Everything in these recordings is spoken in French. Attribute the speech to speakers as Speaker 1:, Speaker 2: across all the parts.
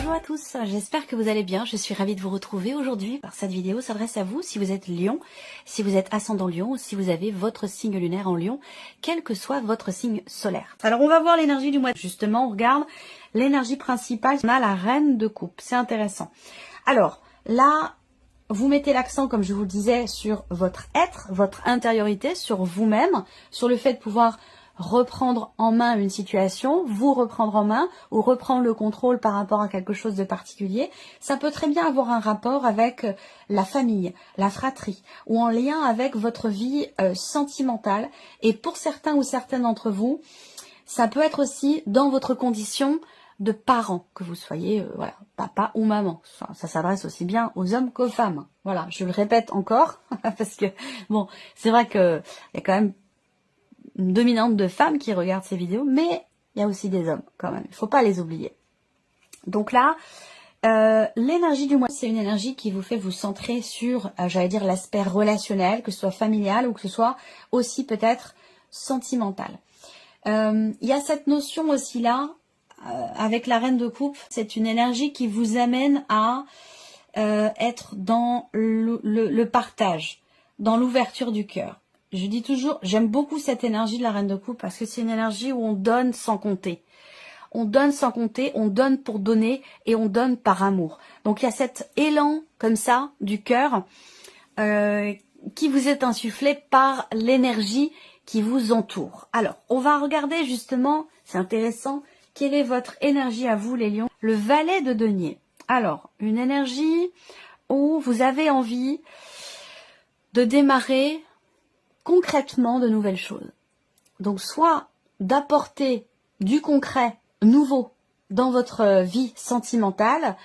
Speaker 1: Bonjour à tous, j'espère que vous allez bien. Je suis ravie de vous retrouver aujourd'hui. Cette vidéo s'adresse à vous si vous êtes Lion, si vous êtes ascendant Lion ou si vous avez votre signe lunaire en Lion, quel que soit votre signe solaire. Alors on va voir l'énergie du mois. Justement, on regarde l'énergie principale. On a la reine de coupe, c'est intéressant. Alors là, vous mettez l'accent, comme je vous le disais, sur votre être, votre intériorité, sur vous-même, sur le fait de pouvoir reprendre en main une situation, vous reprendre en main ou reprendre le contrôle par rapport à quelque chose de particulier. Ça peut très bien avoir un rapport avec la famille, la fratrie ou en lien avec votre vie sentimentale. Et pour certains ou certaines d'entre vous, ça peut être aussi dans votre condition de parents, que vous soyez voilà, papa ou maman. Ça s'adresse aussi bien aux hommes qu'aux femmes. Voilà, je le répète encore parce que bon, c'est vrai que il y a quand même une dominante de femmes qui regardent ces vidéos, mais il y a aussi des hommes quand même, il ne faut pas les oublier. Donc là, l'énergie du mois, c'est une énergie qui vous fait vous centrer sur, j'allais dire, l'aspect relationnel, que ce soit familial ou que ce soit aussi peut-être sentimental. Il y a cette notion aussi là, avec la reine de coupe, c'est une énergie qui vous amène à être dans le partage, dans l'ouverture du cœur. Je dis toujours, j'aime beaucoup cette énergie de la reine de coupe parce que c'est une énergie où on donne sans compter. On donne sans compter, on donne pour donner et on donne par amour. Donc il y a cet élan comme ça du cœur qui vous est insufflé par l'énergie qui vous entoure. Alors, on va regarder justement, c'est intéressant, quelle est votre énergie à vous les lions. Le valet de denier. Alors, une énergie où vous avez envie de démarrer concrètement de nouvelles choses. Donc soit d'apporter du concret nouveau dans votre vie sentimentale,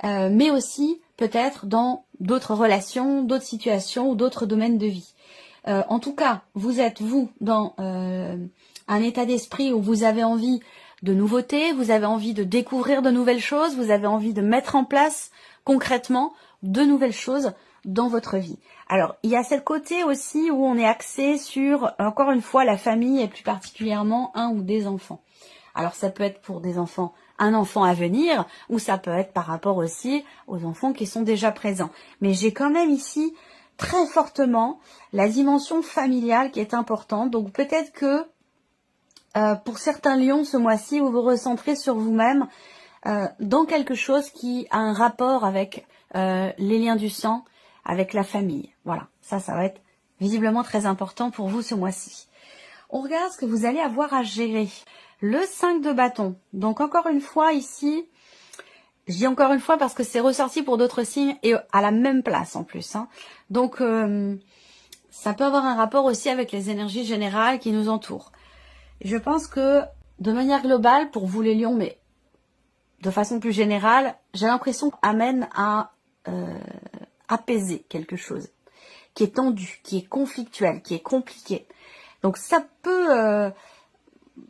Speaker 1: mais aussi peut-être dans d'autres relations, d'autres situations ou d'autres domaines de vie. En tout cas, vous êtes vous dans un état d'esprit où vous avez envie de nouveautés, vous avez envie de découvrir de nouvelles choses, vous avez envie de mettre en place concrètement de nouvelles choses dans votre vie. Alors, il y a ce côté aussi où on est axé sur, encore une fois, la famille et plus particulièrement un ou des enfants. Alors, ça peut être pour des enfants, un enfant à venir, ou ça peut être par rapport aussi aux enfants qui sont déjà présents. Mais j'ai quand même ici très fortement la dimension familiale qui est importante. Donc, peut-être que pour certains lions, ce mois-ci, vous vous recentrez sur vous-même dans quelque chose qui a un rapport avec les liens du sang, avec la famille. Voilà, ça va être visiblement très important pour vous ce mois-ci. On regarde ce que vous allez avoir à gérer. Le 5 de bâton. Donc encore une fois ici, je dis encore une fois parce que c'est ressorti pour d'autres signes et à la même place en plus. Hein. Donc ça peut avoir un rapport aussi avec les énergies générales qui nous entourent. Je pense que de manière globale, pour vous les lions, mais de façon plus générale, j'ai l'impression qu'on amène à apaiser quelque chose qui est tendu, qui est conflictuel, qui est compliqué. Donc ça peut,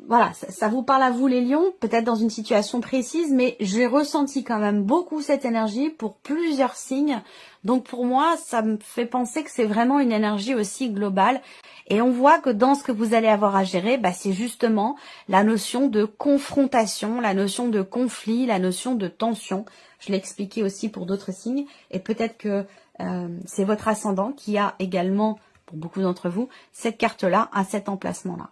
Speaker 1: voilà, ça vous parle à vous les lions, peut-être dans une situation précise, mais j'ai ressenti quand même beaucoup cette énergie pour plusieurs signes. Donc pour moi, ça me fait penser que c'est vraiment une énergie aussi globale. Et on voit que dans ce que vous allez avoir à gérer, c'est justement la notion de confrontation, la notion de conflit, la notion de tension. Je l'ai expliqué aussi pour d'autres signes. Et peut-être que c'est votre ascendant qui a également, pour beaucoup d'entre vous, cette carte-là, à cet emplacement-là.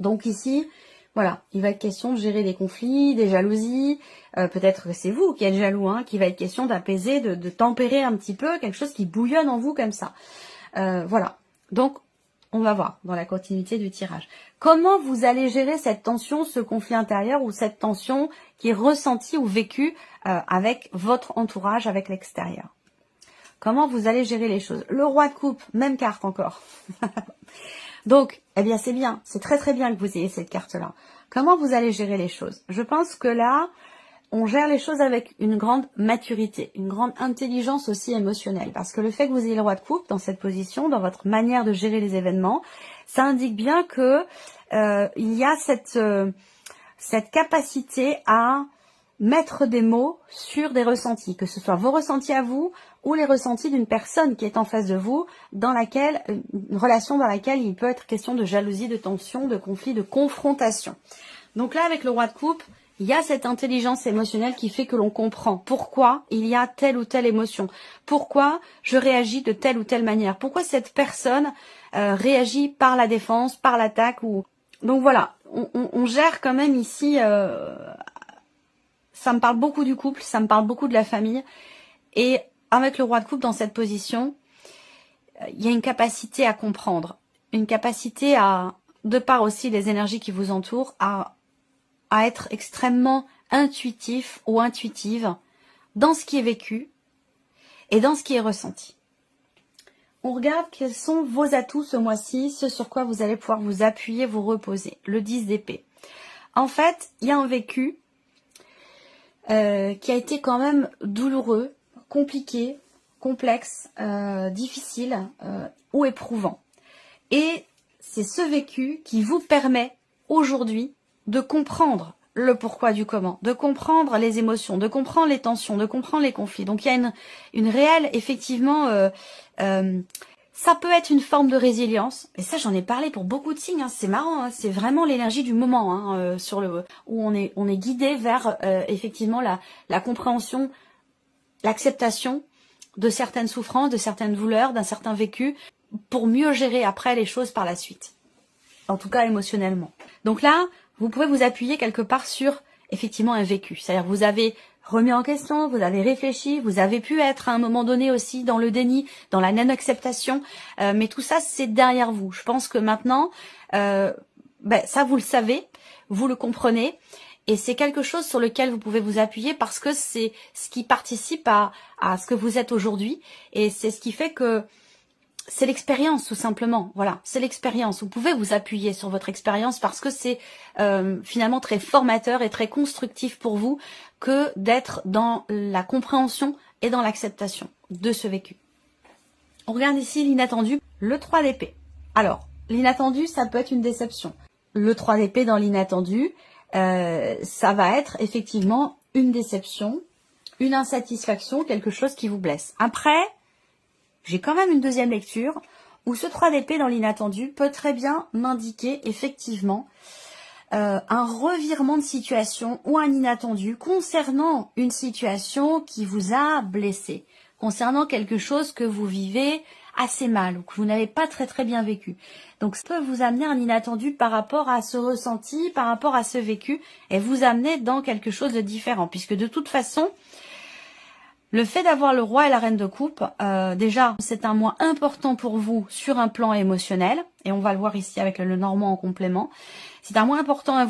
Speaker 1: Donc ici, voilà, il va être question de gérer des conflits, des jalousies. Peut-être que c'est vous qui êtes jaloux, hein, qu'il va être question d'apaiser, de tempérer un petit peu quelque chose qui bouillonne en vous comme ça. Voilà. Donc, on va voir dans la continuité du tirage. Comment vous allez gérer cette tension, ce conflit intérieur ou cette tension qui est ressentie ou vécue avec votre entourage, avec l'extérieur. Comment vous allez gérer les choses. Le roi de coupe, même carte encore. Donc, eh bien c'est bien, c'est très très bien que vous ayez cette carte-là. Comment vous allez gérer les choses? Je pense que là, on gère les choses avec une grande maturité, une grande intelligence aussi émotionnelle. Parce que le fait que vous ayez le roi de coupe dans cette position, dans votre manière de gérer les événements, ça indique bien que il y a cette capacité à mettre des mots sur des ressentis, que ce soit vos ressentis à vous ou les ressentis d'une personne qui est en face de vous, dans laquelle une relation dans laquelle il peut être question de jalousie, de tension, de conflit, de confrontation. Donc là, avec le roi de coupe, Il y a cette intelligence émotionnelle qui fait que l'on comprend pourquoi il y a telle ou telle émotion, pourquoi je réagis de telle ou telle manière, pourquoi cette personne réagit par la défense, par l'attaque. Donc voilà, on gère quand même ici, ça me parle beaucoup du couple, ça me parle beaucoup de la famille, et avec le roi de coupe dans cette position, il y a une capacité à comprendre, une capacité à, de par aussi les énergies qui vous entourent, à être extrêmement intuitif ou intuitive dans ce qui est vécu et dans ce qui est ressenti. On regarde quels sont vos atouts ce mois-ci, ce sur quoi vous allez pouvoir vous appuyer, vous reposer. Le 10 d'épée. En fait, il y a un vécu qui a été quand même douloureux, compliqué, complexe, difficile ou éprouvant. Et c'est ce vécu qui vous permet aujourd'hui de comprendre le pourquoi du comment, de comprendre les émotions, de comprendre les tensions, de comprendre les conflits. Donc il y a une réelle, effectivement, ça peut être une forme de résilience. Et ça, j'en ai parlé pour beaucoup de signes. Hein. C'est marrant, hein. C'est vraiment l'énergie du moment, hein, où on est guidé vers effectivement la compréhension, l'acceptation de certaines souffrances, de certaines douleurs, d'un certain vécu, pour mieux gérer après les choses par la suite. En tout cas émotionnellement. Donc là, vous pouvez vous appuyer quelque part sur effectivement un vécu. C'est-à-dire vous avez remis en question, vous avez réfléchi, vous avez pu être à un moment donné aussi dans le déni, dans la non-acceptation, mais tout ça c'est derrière vous. Je pense que maintenant, ça vous le savez, vous le comprenez, et c'est quelque chose sur lequel vous pouvez vous appuyer parce que c'est ce qui participe à ce que vous êtes aujourd'hui, et c'est ce qui fait que c'est l'expérience tout simplement, voilà, c'est l'expérience. Vous pouvez vous appuyer sur votre expérience parce que c'est finalement très formateur et très constructif pour vous que d'être dans la compréhension et dans l'acceptation de ce vécu. On regarde ici l'inattendu, le 3 d'épée. Alors, l'inattendu, ça peut être une déception. Le 3 d'épée dans l'inattendu, ça va être effectivement une déception, une insatisfaction, quelque chose qui vous blesse. Après, j'ai quand même une deuxième lecture où ce 3 d'épée dans l'inattendu peut très bien m'indiquer effectivement un revirement de situation ou un inattendu concernant une situation qui vous a blessé, concernant quelque chose que vous vivez assez mal ou que vous n'avez pas très bien vécu. Donc ça peut vous amener un inattendu par rapport à ce ressenti, par rapport à ce vécu, et vous amener dans quelque chose de différent, puisque de toute façon, le fait d'avoir le roi et la reine de coupe, déjà, c'est un mois important pour vous sur un plan émotionnel, et on va le voir ici avec le normand en complément. C'est un mois important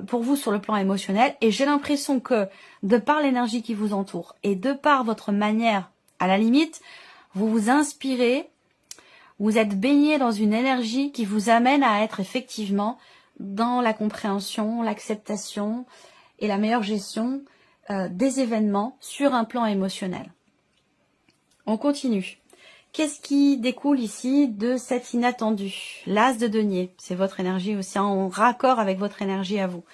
Speaker 1: pour vous sur le plan émotionnel, et j'ai l'impression que, de par l'énergie qui vous entoure, et de par votre manière, à la limite, vous vous inspirez, vous êtes baigné dans une énergie qui vous amène à être effectivement dans la compréhension, l'acceptation et la meilleure gestion des événements sur un plan émotionnel. On continue. Qu'est-ce qui découle ici de cet inattendu? L'as de denier, c'est votre énergie aussi, en raccord avec votre énergie à vous.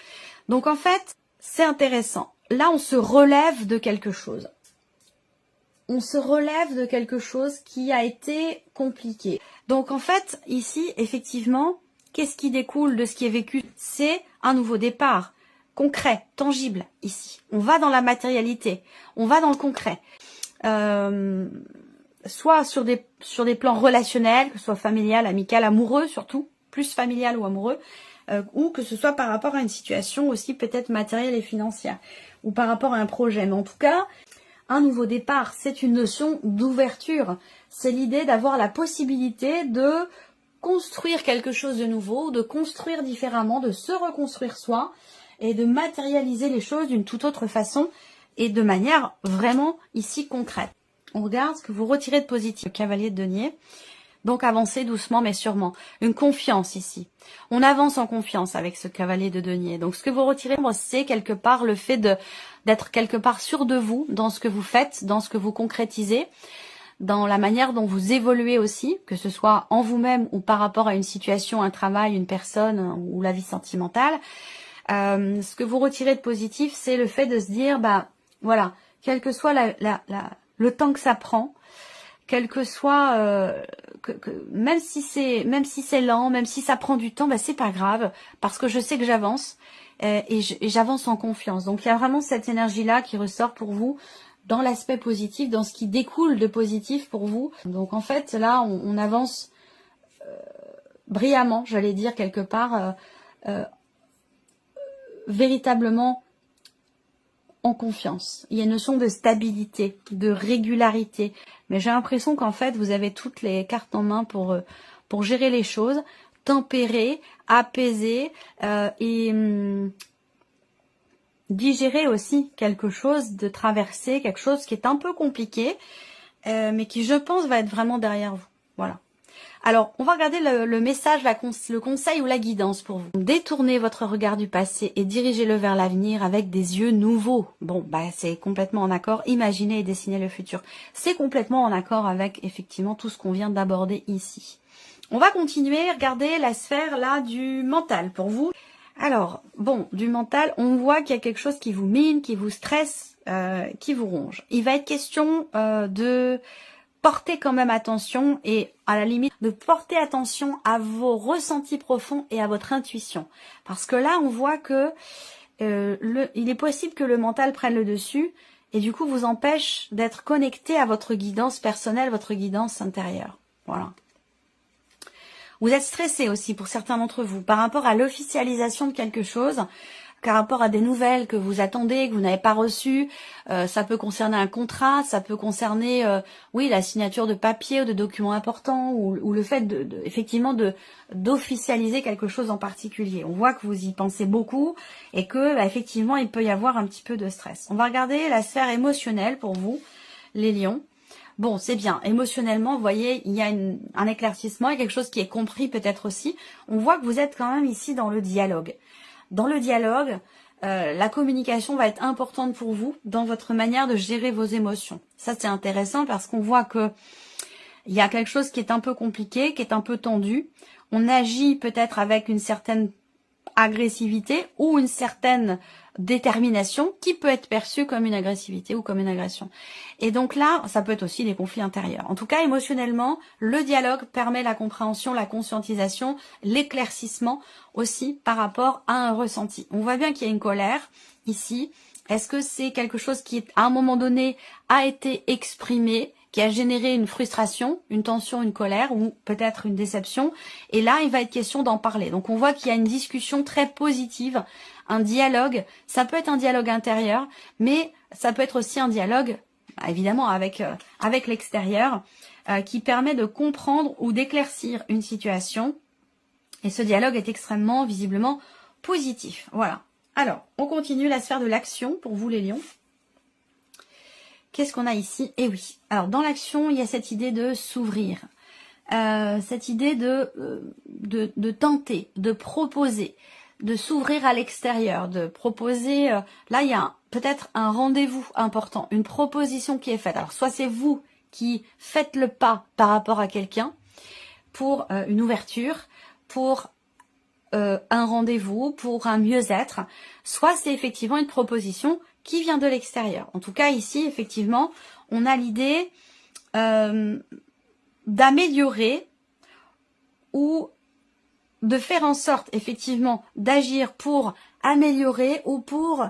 Speaker 1: Donc en fait, c'est intéressant. Là, on se relève de quelque chose. On se relève de quelque chose qui a été compliqué. Donc en fait, ici, effectivement, qu'est-ce qui découle de ce qui est vécu? C'est un nouveau départ. Concret, tangible, ici. On va dans la matérialité, on va dans le concret. Soit sur des plans relationnels, que ce soit familial, amical, amoureux surtout, plus familial ou amoureux, ou que ce soit par rapport à une situation aussi peut-être matérielle et financière, ou par rapport à un projet. Mais en tout cas, un nouveau départ, c'est une notion d'ouverture. C'est l'idée d'avoir la possibilité de construire quelque chose de nouveau, de construire différemment, de se reconstruire soi, et de matérialiser les choses d'une toute autre façon et de manière vraiment ici concrète. On regarde ce que vous retirez de positif. Le cavalier de denier. Donc avancez doucement mais sûrement. Une confiance ici. On avance en confiance avec ce cavalier de denier. Donc ce que vous retirez, c'est quelque part le fait d'être quelque part sûr de vous dans ce que vous faites, dans ce que vous concrétisez, dans la manière dont vous évoluez aussi, que ce soit en vous-même ou par rapport à une situation, un travail, une personne ou la vie sentimentale. Ce que vous retirez de positif, c'est le fait de se dire, voilà, quel que soit le temps que ça prend, quel que soit, même si c'est lent, même si ça prend du temps, c'est pas grave, parce que je sais que j'avance et j'avance en confiance. Donc il y a vraiment cette énergie-là qui ressort pour vous dans l'aspect positif, dans ce qui découle de positif pour vous. Donc en fait, là, on avance brillamment, j'allais dire quelque part, véritablement en confiance. Il y a une notion de stabilité, de régularité. Mais j'ai l'impression qu'en fait, vous avez toutes les cartes en main pour gérer les choses, tempérer, apaiser et digérer aussi quelque chose de traversé, quelque chose qui est un peu compliqué, mais qui, je pense, va être vraiment derrière vous. Voilà. Alors, on va regarder le message, le conseil ou la guidance pour vous. Détournez votre regard du passé et dirigez-le vers l'avenir avec des yeux nouveaux. Bon, bah c'est complètement en accord. Imaginez et dessinez le futur. C'est complètement en accord avec, effectivement, tout ce qu'on vient d'aborder ici. On va continuer, regarder la sphère, là, du mental pour vous. Alors, bon, du mental, on voit qu'il y a quelque chose qui vous mine, qui vous stresse, qui vous ronge. Il va être question de porter quand même attention et à la limite de porter attention à vos ressentis profonds et à votre intuition. Parce que là, on voit que il est possible que le mental prenne le dessus et du coup vous empêche d'être connecté à votre guidance personnelle, votre guidance intérieure. Voilà. Vous êtes stressé aussi pour certains d'entre vous par rapport à l'officialisation de quelque chose, par rapport à des nouvelles que vous attendez, que vous n'avez pas reçues. Ça peut concerner un contrat, ça peut concerner oui, la signature de papier ou de documents importants ou le fait effectivement d'officialiser quelque chose en particulier. On voit que vous y pensez beaucoup et que bah, effectivement il peut y avoir un petit peu de stress. On va regarder la sphère émotionnelle pour vous, les lions. Bon, c'est bien. Émotionnellement, vous voyez, il y a un éclaircissement et quelque chose qui est compris peut-être aussi. On voit que vous êtes quand même ici dans le dialogue. Dans le dialogue, la communication va être importante pour vous dans votre manière de gérer vos émotions. Ça, c'est intéressant parce qu'on voit que il y a quelque chose qui est un peu compliqué, qui est un peu tendu. On agit peut-être avec une certaine agressivité ou une certaine détermination qui peut être perçue comme une agressivité ou comme une agression. Et donc là, ça peut être aussi des conflits intérieurs. En tout cas, émotionnellement, le dialogue permet la compréhension, la conscientisation, l'éclaircissement aussi par rapport à un ressenti. On voit bien qu'il y a une colère ici. Est-ce que c'est quelque chose qui, à un moment donné, a été exprimé, qui a généré une frustration, une tension, une colère ou peut-être une déception. Et là, il va être question d'en parler. Donc, on voit qu'il y a une discussion très positive, un dialogue. Ça peut être un dialogue intérieur, mais ça peut être aussi un dialogue, évidemment, avec l'extérieur, qui permet de comprendre ou d'éclaircir une situation. Et ce dialogue est extrêmement, visiblement, positif. Voilà. Alors, on continue la sphère de l'action pour vous, les lions. Qu'est-ce qu'on a ici? Eh oui, alors dans l'action, il y a cette idée de s'ouvrir, cette idée de tenter, de proposer, de s'ouvrir à l'extérieur, de proposer, là il y a peut-être un rendez-vous important, une proposition qui est faite. Alors soit c'est vous qui faites le pas par rapport à quelqu'un pour une ouverture, pour un rendez-vous, pour un mieux-être, soit c'est effectivement une proposition qui vient de l'extérieur. En tout cas, ici, effectivement, on a l'idée d'améliorer ou de faire en sorte, effectivement, d'agir pour améliorer ou pour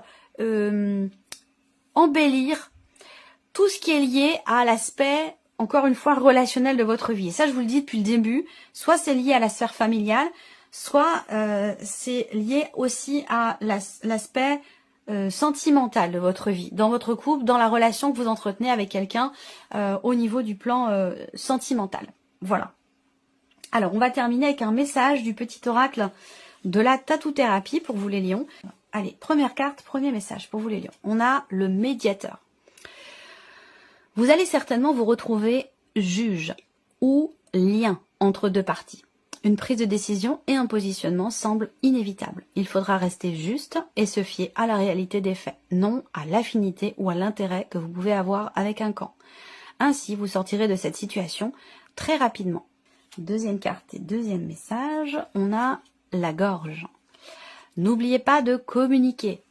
Speaker 1: embellir tout ce qui est lié à l'aspect, encore une fois, relationnel de votre vie. Et ça, je vous le dis depuis le début, soit c'est lié à la sphère familiale, soit c'est lié aussi à l'aspect sentimental de votre vie, dans votre couple, dans la relation que vous entretenez avec quelqu'un au niveau du plan sentimental. Voilà. Alors, on va terminer avec un message du petit oracle de la tatou-thérapie pour vous les lions. Allez, première carte, premier message pour vous les lions. On a le médiateur. Vous allez certainement vous retrouver juge ou lien entre deux parties. Une prise de décision et un positionnement semblent inévitables. Il faudra rester juste et se fier à la réalité des faits, non à l'affinité ou à l'intérêt que vous pouvez avoir avec un camp. Ainsi, vous sortirez de cette situation très rapidement. Deuxième carte et deuxième message, on a la gorge. N'oubliez pas de communiquer.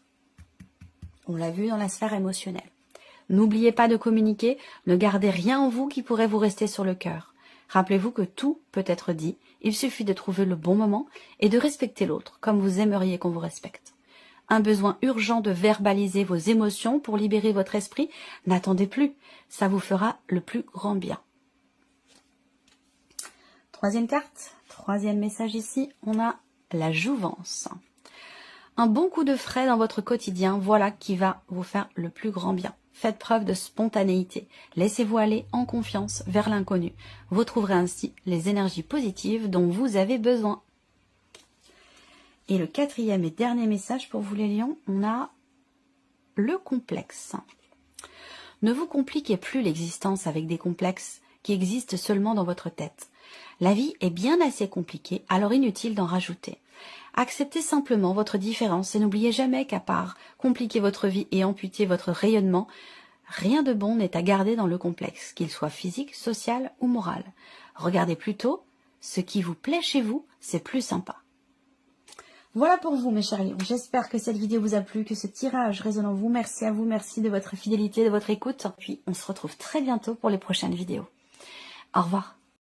Speaker 1: On l'a vu dans la sphère émotionnelle. N'oubliez pas de communiquer, ne gardez rien en vous qui pourrait vous rester sur le cœur. Rappelez-vous que tout peut être dit, il suffit de trouver le bon moment et de respecter l'autre comme vous aimeriez qu'on vous respecte. un besoin urgent de verbaliser vos émotions pour libérer votre esprit, n'attendez plus, ça vous fera le plus grand bien. Troisième carte, troisième message ici, on a la jouvence. Un bon coup de frais dans votre quotidien, voilà qui va vous faire le plus grand bien. Faites preuve de spontanéité, laissez-vous aller en confiance vers l'inconnu. Vous trouverez ainsi les énergies positives dont vous avez besoin. Et le quatrième et dernier message pour vous les lions, on a le complexe. Ne vous compliquez plus l'existence avec des complexes qui existent seulement dans votre tête. La vie est bien assez compliquée, alors inutile d'en rajouter. Acceptez simplement votre différence et n'oubliez jamais qu'à part compliquer votre vie et amputer votre rayonnement, rien de bon n'est à garder dans le complexe, qu'il soit physique, social ou moral. Regardez plutôt ce qui vous plaît chez vous, c'est plus sympa. Voilà pour vous mes chers lions, j'espère que cette vidéo vous a plu, que ce tirage résonne en vous. Merci à vous, merci de votre fidélité, de votre écoute. Puis on se retrouve très bientôt pour les prochaines vidéos. Au revoir.